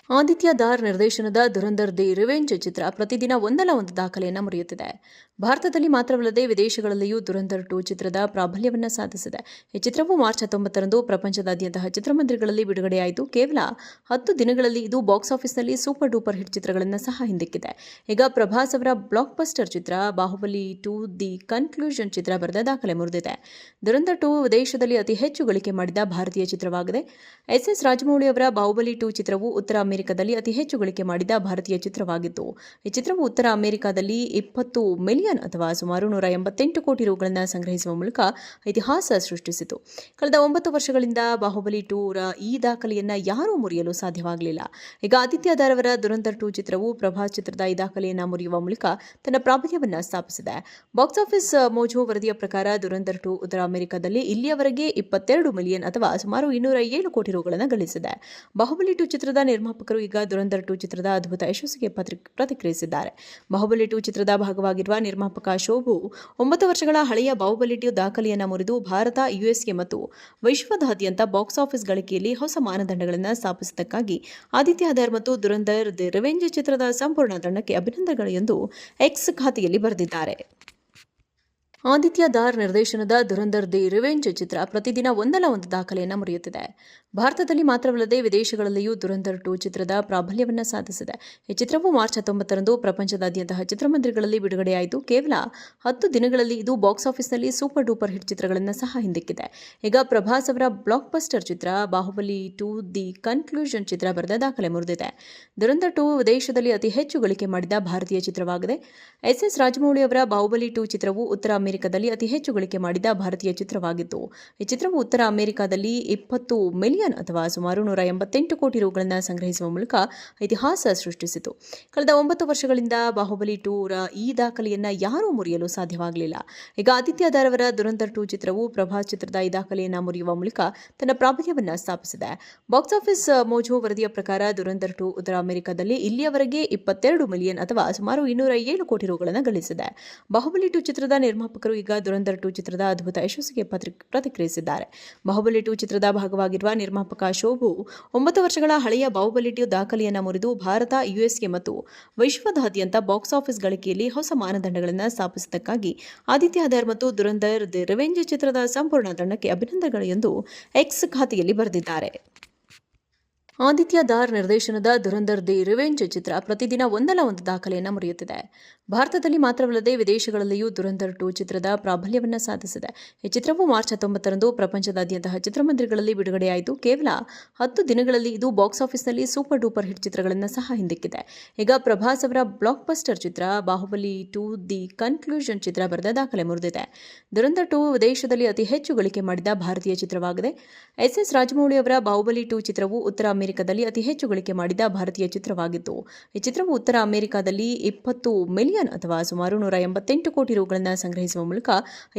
ಆದಿತ್ಯ ದಾರ್ ನಿರ್ದೇಶನದ ಧುರಂಧರ್ the revenge ಚಿತ್ರ ಪ್ರತಿದಿನ ಒಂದಲ್ಲ ಒಂದು ದಾಖಲೆಯನ್ನು ಮುರಿಯುತ್ತಿದೆ. ಭಾರತದಲ್ಲಿ ಮಾತ್ರವಲ್ಲದೆ ವಿದೇಶಗಳಲ್ಲಿಯೂ ಧುರಂಧರ್ 2 ಚಿತ್ರದ ಪ್ರಾಬಲ್ಯವನ್ನು ಸಾಧಿಸಿದೆ. ಈ ಚಿತ್ರವು ಮಾರ್ಚ್ 19ರಂದು ಪ್ರಪಂಚದಾದ್ಯಂತ ಚಿತ್ರಮಂದಿರಗಳಲ್ಲಿ ಬಿಡುಗಡೆಯಾಯಿತು. ಕೇವಲ 10 ದಿನಗಳಲ್ಲಿ ಇದು ಬಾಕ್ಸ್ ಆಫೀಸ್ನಲ್ಲಿ ಸೂಪರ್ ಡೂಪರ್ ಹಿಟ್ ಚಿತ್ರಗಳನ್ನು ಸಹ ಹಿಂದಿಕ್ಕಿದೆ. ಈಗ ಪ್ರಭಾಸ್ ಅವರ ಬ್ಲಾಕ್ ಬಸ್ಟರ್ ಚಿತ್ರ ಬಾಹುಬಲಿ 2 ದಿ ಕನ್ಕ್ಲೂಷನ್ ಚಿತ್ರ ಬರೆದ ದಾಖಲೆ ಮುರಿದಿದೆ. ಧುರಂಧರ್ 2 ವಿದೇಶದಲ್ಲಿ ಅತಿ ಹೆಚ್ಚು ಗಳಿಕೆ ಮಾಡಿದ ಭಾರತೀಯ ಚಿತ್ರವಾಗಿದೆ. ಎಸ್ ರಾಜಮೌಳಿ ಅವರ ಬಾಹುಬಲಿ 2 ಚಿತ್ರವು ಉತ್ತರ ಅಮೆರಿಕದಲ್ಲಿ ಅತಿ ಹೆಚ್ಚು ಗಳಿಕೆ ಮಾಡಿದ ಭಾರತೀಯ ಚಿತ್ರವಾಗಿತ್ತು. ಈ ಚಿತ್ರವು ಉತ್ತರ ಅಮೆರಿಕದಲ್ಲಿ 20 ಮಿಲಿಯನ್ ಅಥವಾ ಸುಮಾರು 188 ಕೋಟಿ ರುಗಳನ್ನು ಸಂಗ್ರಹಿಸುವ ಮೂಲಕ ಇತಿಹಾಸ ಸೃಷ್ಟಿಸಿತು. ಕಳೆದ 9 ವರ್ಷಗಳಿಂದ ಬಾಹುಬಲಿ 2 ರ ಈ ದಾಖಲೆಯನ್ನು ಯಾರೂ ಮುರಿಯಲು ಸಾಧ್ಯವಾಗಲಿಲ್ಲ. ಈಗ ಆದಿತ್ಯ ದಾರ್ ಅವರ ಧುರಂಧರ್ 2 ಚಿತ್ರವು ಪ್ರಭಾಸ್ ಚಿತ್ರದ ಈ ದಾಖಲೆಯನ್ನು ಮುರಿಯುವ ಮೂಲಕ ತನ್ನ ಪ್ರಾಬಲ್ಯವನ್ನು ಸ್ಥಾಪಿಸಿದೆ. ಬಾಕ್ಸ್ ಆಫೀಸ್ ಮೋಜೋ ವರದಿಯ ಪ್ರಕಾರ ಧುರಂಧರ್ 2 ಉತ್ತರ ಅಮೆರಿಕದಲ್ಲಿ ಇಲ್ಲಿಯವರೆಗೆ 22 ಮಿಲಿಯನ್ ಅಥವಾ ಸುಮಾರು 207 ಕೋಟಿ ರುಗಳನ್ನು ಗಳಿಸಿದೆ. ಬಾಹುಬಲಿ 2 ಚಿತ್ರದ ನಿರ್ಮಾಪಕರು ಈಗ ಧುರಂಧರ್ 2 ಚಿತ್ರದ ಅದ್ಭುತ ಯಶಸ್ಸಿಗೆ ಪ್ರತಿಕ್ರಿಯಿಸಿದ್ದಾರೆ. ಬಾಹುಬಲಿ 2 ಚಿತ್ರದ ಭಾಗವಾಗಿರುವ ನಿರ್ಮಾಪಕ ಶೋಭು 9 ವರ್ಷಗಳ ಹಳೆಯ ಬಾಹುಬಲಿ 2 ದಾಖಲೆಯನ್ನು ಮುರಿದು ಭಾರತ, ಯುಎಸ್ಎ ಮತ್ತು ವಿಶ್ವದಾದ್ಯಂತ ಬಾಕ್ಸ್ ಆಫೀಸ್ ಗಳಿಕೆಯಲ್ಲಿ ಹೊಸ ಮಾನದಂಡಗಳನ್ನು ಸ್ಥಾಪಿಸಿದ್ದಕ್ಕಾಗಿ ಆದಿತ್ಯ ದಾರ್ ಮತ್ತು ಧುರಂಧರ್ ದಿ ರಿವೆಂಜ್ ಚಿತ್ರದ ಸಂಪೂರ್ಣ ತಂಡಕ್ಕೆ ಅಭಿನಂದನೆಗಳು ಎಂದು ಎಕ್ಸ್ ಖಾತೆಯಲ್ಲಿ ಬರೆದಿದ್ದಾರೆ. ಆದಿತ್ಯ ದಾರ್ ನಿರ್ದೇಶನದ ಧುರಂಧರ್ ದಿ ರಿವೆಂಜ್ ಚಿತ್ರ ಪ್ರತಿದಿನ ಒಂದಲ್ಲ ಒಂದು ದಾಖಲೆಯನ್ನು ಮುರಿಯುತ್ತಿದೆ. ಭಾರತದಲ್ಲಿ ಮಾತ್ರವಲ್ಲದೆ ವಿದೇಶಗಳಲ್ಲಿಯೂ ಧುರಂಧರ್ 2 ಚಿತ್ರದ ಪ್ರಾಬಲ್ಯವನ್ನು ಸಾಧಿಸಿದೆ. ಈ ಚಿತ್ರವು ಮಾರ್ಚ್ 19ರಂದು ಪ್ರಪಂಚದಾದ್ಯಂತ ಚಿತ್ರಮಂದಿರಗಳಲ್ಲಿ ಬಿಡುಗಡೆಯಾಯಿತು. ಕೇವಲ 10 ದಿನಗಳಲ್ಲಿ ಇದು ಬಾಕ್ಸ್ ಆಫೀಸ್ನಲ್ಲಿ ಸೂಪರ್ ಡೂಪರ್ ಹಿಟ್ ಚಿತ್ರಗಳನ್ನು ಸಹ ಹಿಂದಿಕ್ಕಿದೆ. ಈಗ ಪ್ರಭಾಸ್ ಅವರ ಬ್ಲಾಕ್ ಬಸ್ಟರ್ ಚಿತ್ರ ಬಾಹುಬಲಿ 2 ದಿ ಕನ್ಕ್ಲೂಷನ್ ಚಿತ್ರ ಬರೆದ ದಾಖಲೆ ಮುರಿದಿದೆ. ಧುರಂಧರ್ 2 ವಿದೇಶದಲ್ಲಿ ಅತಿ ಹೆಚ್ಚು ಗಳಿಕೆ ಮಾಡಿದ ಭಾರತೀಯ ಚಿತ್ರವಾಗಿದೆ. ಎಸ್ ರಾಜಮೌಳಿ ಅವರ ಬಾಹುಬಲಿ 2 ಚಿತ್ರವು ಉತ್ತರ ಅಮೆರಿಕದಲ್ಲಿ ಅತಿ ಹೆಚ್ಚು ಗಳಿಕೆ ಮಾಡಿದ ಭಾರತೀಯ ಚಿತ್ರವಾಗಿತ್ತು. ಈ ಚಿತ್ರವು ಉತ್ತರ ಅಮೆರಿಕದಲ್ಲಿ 20 ಮಿಲಿಯನ್ ಅಥವಾ ಸುಮಾರು 188 ಕೋಟಿ ರುಗಳನ್ನು ಸಂಗ್ರಹಿಸುವ ಮೂಲಕ ಇತಿಹಾಸ ಸೃಷ್ಟಿಸಿತು. ಕಳೆದ 9 ವರ್ಷಗಳಿಂದ ಬಾಹುಬಲಿ 2 ರ ಈ ದಾಖಲೆಯನ್ನು ಯಾರೂ ಮುರಿಯಲು ಸಾಧ್ಯವಾಗಲಿಲ್ಲ. ಈಗ ಆದಿತ್ಯ ದಾರ್ ಅವರ ಧುರಂಧರ್ 2 ಚಿತ್ರವು ಪ್ರಭಾಸ್ ಚಿತ್ರದ ಈ ದಾಖಲೆಯನ್ನು ಮುರಿಯುವ ಮೂಲಕ ತನ್ನ ಪ್ರಾಬಲ್ಯವನ್ನು ಸ್ಥಾಪಿಸಿದೆ. ಬಾಕ್ಸ್ ಆಫೀಸ್ ಮೋಜೋ ವರದಿಯ ಪ್ರಕಾರ ಧುರಂಧರ್ 2 ಉತ್ತರ ಅಮೆರಿಕದಲ್ಲಿ ಇಲ್ಲಿಯವರೆಗೆ 22 ಮಿಲಿಯನ್ ಅಥವಾ ಸುಮಾರು 207 ಕೋಟಿ ರುಗಳನ್ನು ಗಳಿಸಿದೆ. ಬಾಹುಬಲಿ 2 ಚಿತ್ರದ ನಿರ್ಮಾಪಕರು ಈಗ ಧುರಂಧರ್ 2 ಚಿತ್ರದ ಅದ್ಭುತ ಯಶಸ್ಸಿಗೆ ಪ್ರತಿಕ್ರಿಯಿಸಿದ್ದಾರೆ. ಬಾಹುಬಲಿ 2 ಚಿತ್ರದ ಭಾಗವಾಗಿರುವ ನಿರ್ಮಾಪಕ ಶೋಭು 9 ವರ್ಷಗಳ ಹಳೆಯ ಬಾಹುಬಲಿ 2 ದಾಖಲೆಯನ್ನು ಮುರಿದು ಭಾರತ, ಯುಎಸ್ಎ ಮತ್ತು ವಿಶ್ವದಾದ್ಯಂತ ಬಾಕ್ಸ್ ಆಫೀಸ್ ಗಳಿಕೆಯಲ್ಲಿ ಹೊಸ ಮಾನದಂಡಗಳನ್ನು ಸ್ಥಾಪಿಸಿದ್ದಕ್ಕಾಗಿ ಆದಿತ್ಯ ದಾರ್ ಮತ್ತು ಧುರಂಧರ್ ದಿ ರಿವೆಂಜ್ ಚಿತ್ರದ ಸಂಪೂರ್ಣ ತಂಡಕ್ಕೆ ಅಭಿನಂದನೆಗಳು ಎಂದು ಎಕ್ಸ್ ಖಾತೆಯಲ್ಲಿ ಬರೆದಿದ್ದಾರೆ. ಆದಿತ್ಯ ದಾರ್ ನಿರ್ದೇಶನದ ಧುರಂಧರ್ ದಿ ರಿವೆಂಜ್ ಚಿತ್ರ ಪ್ರತಿದಿನ ಒಂದಲ್ಲ ಒಂದು ದಾಖಲೆಯನ್ನು ಮುರಿಯುತ್ತಿದೆ. ಭಾರತದಲ್ಲಿ ಮಾತ್ರವಲ್ಲದೆ ವಿದೇಶಗಳಲ್ಲಿಯೂ ಧುರಂಧರ್ 2 ಚಿತ್ರದ ಪ್ರಾಬಲ್ಯವನ್ನು ಸಾಧಿಸಿದೆ. ಈ ಚಿತ್ರವು ಮಾರ್ಚ್ 19ರಂದು ಪ್ರಪಂಚದಾದ್ಯಂತ ಚಿತ್ರಮಂದಿರಗಳಲ್ಲಿ ಬಿಡುಗಡೆಯಾಯಿತು. ಕೇವಲ 10 ದಿನಗಳಲ್ಲಿ ಇದು ಬಾಕ್ಸ್ ಆಫೀಸ್ನಲ್ಲಿ ಸೂಪರ್ ಡೂಪರ್ ಹಿಟ್ ಚಿತ್ರಗಳನ್ನು ಸಹ ಹಿಂದಿಕ್ಕಿದೆ. ಈಗ ಪ್ರಭಾಸ್ ಅವರ ಬ್ಲಾಕ್ ಬಸ್ಟರ್ ಚಿತ್ರ ಬಾಹುಬಲಿ 2 ದಿ ಕನ್ಕ್ಲೂಷನ್ ಚಿತ್ರ ಬರೆದ ದಾಖಲೆ ಮುರಿದಿದೆ. ಧುರಂಧರ್ 2 ವಿದೇಶದಲ್ಲಿ ಅತಿ ಹೆಚ್ಚು ಗಳಿಕೆ ಮಾಡಿದ ಭಾರತೀಯ ಚಿತ್ರವಾಗಿದೆ. ಎಸ್ ರಾಜಮೌಳಿ ಅವರ ಬಾಹುಬಲಿ 2 ಚಿತ್ರವು ಉತ್ತರ ಅಮೆರಿಕದಲ್ಲಿ ಅತಿ ಹೆಚ್ಚು ಗಳಿಕೆ ಮಾಡಿದ ಭಾರತೀಯ ಚಿತ್ರವಾಗಿತ್ತು. ಈ ಚಿತ್ರವು ಉತ್ತರ ಅಮೆರಿಕದಲ್ಲಿ 20 ಮಿಲಿಯನ್ ಅಥವಾ ಸುಮಾರು 188 ಕೋಟಿ ರುಗಳನ್ನು ಸಂಗ್ರಹಿಸುವ ಮೂಲಕ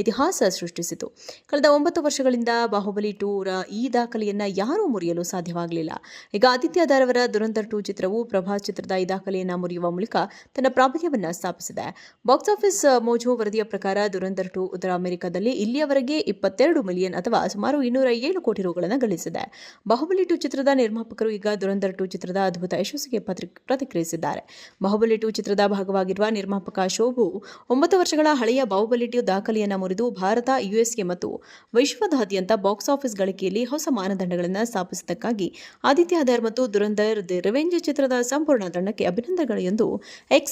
ಇತಿಹಾಸ ಸೃಷ್ಟಿಸಿತು. ಕಳೆದ 9 ವರ್ಷಗಳಿಂದ ಬಾಹುಬಲಿ 2 ರ ಈ ದಾಖಲೆಯನ್ನು ಯಾರೂ ಮುರಿಯಲು ಸಾಧ್ಯವಾಗಲಿಲ್ಲ. ಈಗ ಆದಿತ್ಯ ದಾರ್ ಅವರ ಧುರಂಧರ್ 2 ಚಿತ್ರವು ಪ್ರಭಾಸ್ ಚಿತ್ರದ ಈ ದಾಖಲೆಯನ್ನು ಮುರಿಯುವ ಮೂಲಕ ತನ್ನ ಪ್ರಾಬಲ್ಯವನ್ನು ಸ್ಥಾಪಿಸಿದೆ. ಬಾಕ್ಸ್ ಆಫೀಸ್ ಮೋಜೋ ವರದಿಯ ಪ್ರಕಾರ ಧುರಂಧರ್ 2 ಉತ್ತರ ಅಮೆರಿಕದಲ್ಲಿ ಇಲ್ಲಿಯವರೆಗೆ 22 ಮಿಲಿಯನ್ ಅಥವಾ ಸುಮಾರು 207 ಕೋಟಿ ರುಗಳನ್ನು ಗಳಿಸಿದೆ. ಬಾಹುಬಲಿ 2 ಚಿತ್ರದ ನಿರ್ಮಾಪಕರು ಈಗ ಧುರಂಧರ್ 2 ಚಿತ್ರದ ಅದ್ಭುತ ಯಶಸ್ಸಿಗೆ ಪ್ರತಿಕ್ರಿಯಿಸಿದ್ದಾರೆ. ಬಾಹುಬಲಿ 2 ಚಿತ್ರದ ಭಾಗವಾಗಿರುವ ನಿರ್ಮಾಪಕ ಶೋಭು 9 ವರ್ಷಗಳ ಹಳೆಯ ಬಾಹುಬಲಿ 2 ದಾಖಲೆಯನ್ನು ಮುರಿದು ಭಾರತ, ಯುಎಸ್ಎ ಮತ್ತು ವಿಶ್ವದಾದ್ಯಂತ ಬಾಕ್ಸ್ ಆಫೀಸ್ ಗಳಿಕೆಯಲ್ಲಿ ಹೊಸ ಮಾನದಂಡಗಳನ್ನು ಸ್ಥಾಪಿಸಿದ್ದಕ್ಕಾಗಿ ಆದಿತ್ಯ ದಾರ್ ಮತ್ತು ಧುರಂಧರ್ ದಿ ರಿವೆಂಜ್ ಚಿತ್ರದ ಸಂಪೂರ್ಣ ತಂಡಕ್ಕೆ ಅಭಿನಂದನೆಗಳು ಎಂದು ಎಕ್ಸ್